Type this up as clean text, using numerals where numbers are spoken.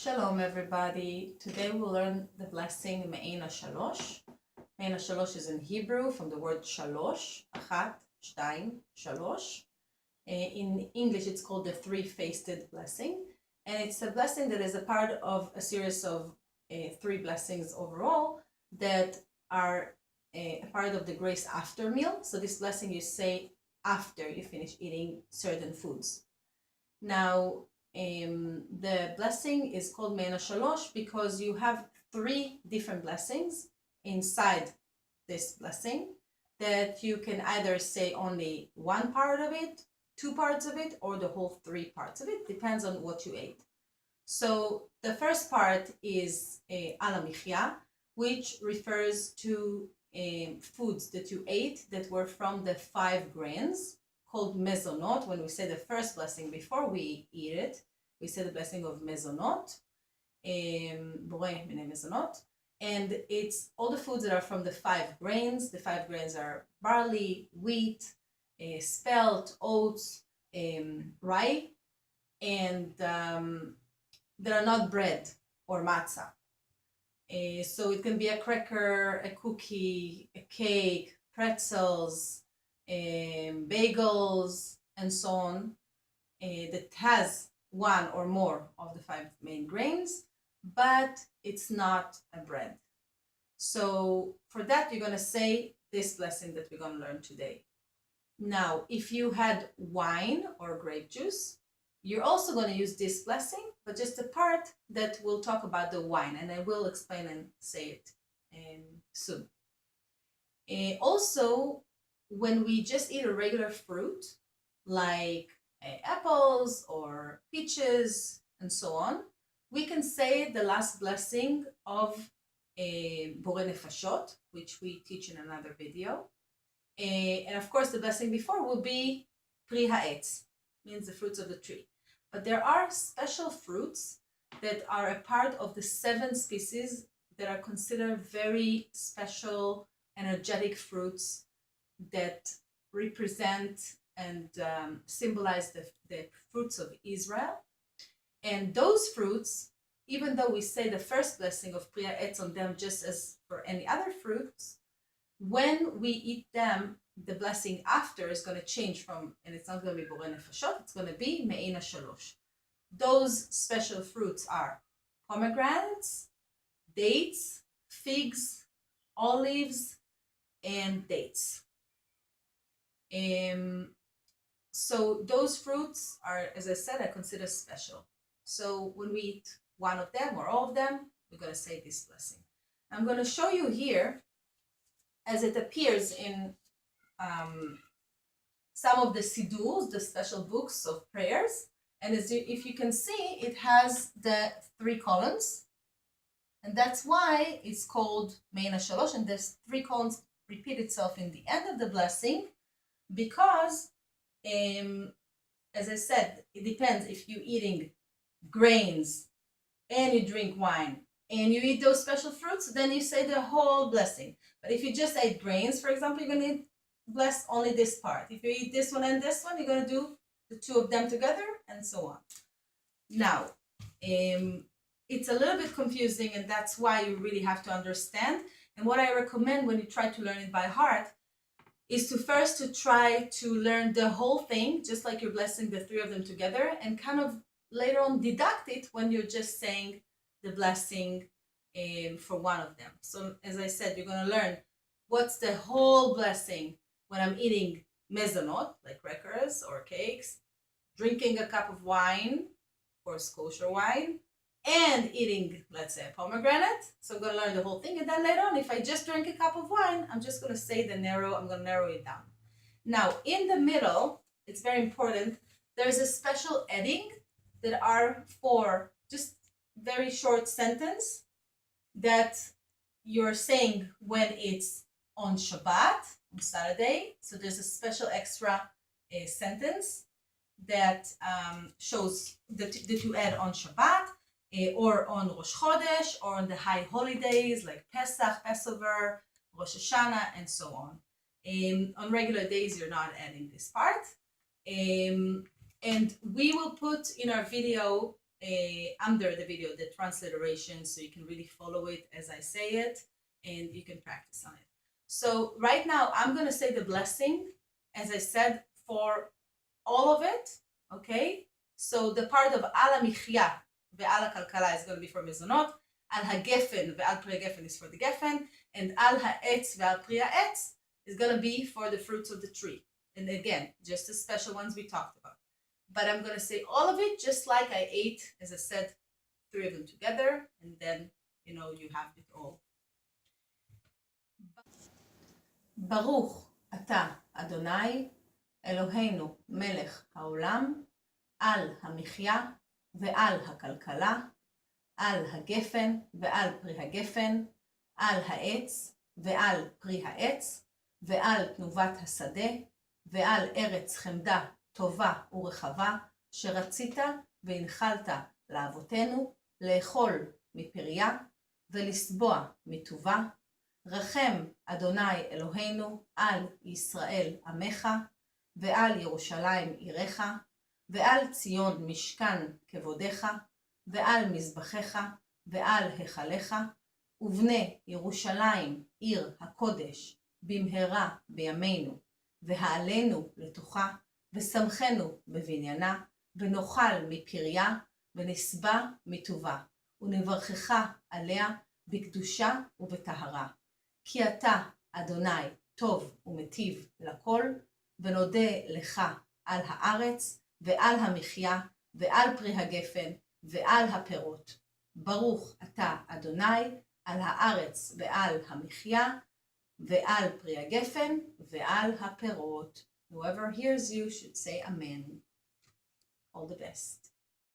Shalom everybody. Today we'll learn the blessing Maain Hashalosh. Maain Hashalosh is in Hebrew from the word shalosh, achat, shtaim, shalosh. In English it's called the three-faced blessing, and it's a blessing that is a part of a series of three blessings overall that are a part of the grace after meal. So this blessing you say after you finish eating certain foods. Now the blessing is called Maain Hashalosh because you have three different blessings inside this blessing that you can either say only one part of it, two parts of it, or the whole three parts of it. Depends on what you ate. So the first part is amecha, which refers to foods that you ate that were from the 5 grains called mezonot. When we say the first blessing before we eat it, we say the blessing of mezonot, boreh mine mezonot, and it's all the foods that are from the 5 grains. The 5 grains are barley, wheat, spelt, oats, rye, and that are not bread or matzah. So it can be a cracker, a cookie, a cake, pretzels, bagels, and so on, that has one or more of the 5 main grains, but it's not a bread. So for that, you're going to say this blessing that we're going to learn today. Now, if you had wine or grape juice, you're also going to use this blessing, but just the part that we'll talk about the wine, and I will explain and say it soon. Also, when we just eat a regular fruit, like apples or peaches and so on, we can say the last blessing of boreh nefashot, which we teach in another video. And of course, the blessing before will be haets, means the fruits of the tree. But there are special fruits that are a part of the 7 species that are considered very special, energetic fruits that represent and symbolize the fruits of Israel. And those fruits, even though we say the first blessing of haets on them just as for any other fruits, when we eat them, the blessing after is going to change from, and it's not going to be boreh nefashot, it's going to be Maain Hashalosh. Those special fruits are pomegranates, dates, figs, olives, and dates. So those fruits are, as I said, I consider special. So when we eat one of them or all of them, we're going to say this blessing. I'm going to show you here, as it appears in some of the sidurs, the special books of prayers. And if you can see, it has the 3 columns. And that's why it's called Maain Hashalosh. And there's 3 columns repeat itself in the end of the blessing, because, as I said, it depends if you're eating grains and you drink wine and you eat those special fruits, then you say the whole blessing. But if you just ate grains, for example, you're going to bless only this part. If you eat this one and this one, you're going to do the 2 of them together, and so on. Now, it's a little bit confusing, and that's why you really have to understand. And what I recommend when you try to learn it by heart is to first to try to learn the whole thing, just like you're blessing the 3 of them together, and kind of later on deduct it when you're just saying the blessing for one of them. So as I said, you're going to learn what's the whole blessing when I'm eating mezonot, like crackers or cakes, drinking a cup of wine, or kosher wine, and eating, let's say, a pomegranate. So I'm going to learn the whole thing. And then later on, if I just drink a cup of wine, I'm just going to say I'm going to narrow it down. Now, in the middle, it's very important, there's a special adding that are for just very short sentence that you're saying when it's on Shabbat, on Saturday. So there's a special extra sentence that shows that you add on Shabbat, or on Rosh Chodesh, or on the high holidays like Pesach, Passover, Rosh Hashanah, and so on. On regular days, you're not adding this part. And we will put in our video under the video the transliteration so you can really follow it as I say it, and you can practice on it. So right now I'm going to say the blessing, as I said, for all of it, okay? So the part of al hamichya ve'al calcala is going to be for mezonot, al hagefen ve'al pri hagefen is for the gefen, and al haets ve'al pri haets is going to be for the fruits of the tree. And again, just the special ones we talked about. But I'm going to say all of it just like I ate, as I said, 3 of them together, and then, you have it all. Baruch ata adonai, eloheinu melech haolam, al hamichya ve'al calcala, al hagefen ve'al pri hagefen, al haets ve'al pri haets, ve'al tnuvat hasade, ve'al erets hemda, tova, urechava, She-ratsita, vehinchalta, lavoteinu, lechol, mipirya, velisboa, mituva, Rachem, adonai, eloheinu, al Israel, amecha, Veal yerushalaim, irecha, Veal Zion, mishcan, cevodeicha, Veal mizbachecha, Veal hechalecha, ובני ירושלים, עיר הקודש, במהרה בימינו, והעלינו לתוכה, ושמחנו בבניינה, ונאכל מפריה, ונסבע מטובה, ונברכך עליה בקדושה ובטהרה. כי אתה, אדוני, טוב ומטיב לכל, ונודה לך על הארץ, ועל המחיה, ועל פרי הגפן, ועל הפירות. ברוך אתה, אדוני, על הארץ ועל המחיה, ועל פרי הגפן, ועל הפירות. Whoever hears you should say amen. All the best.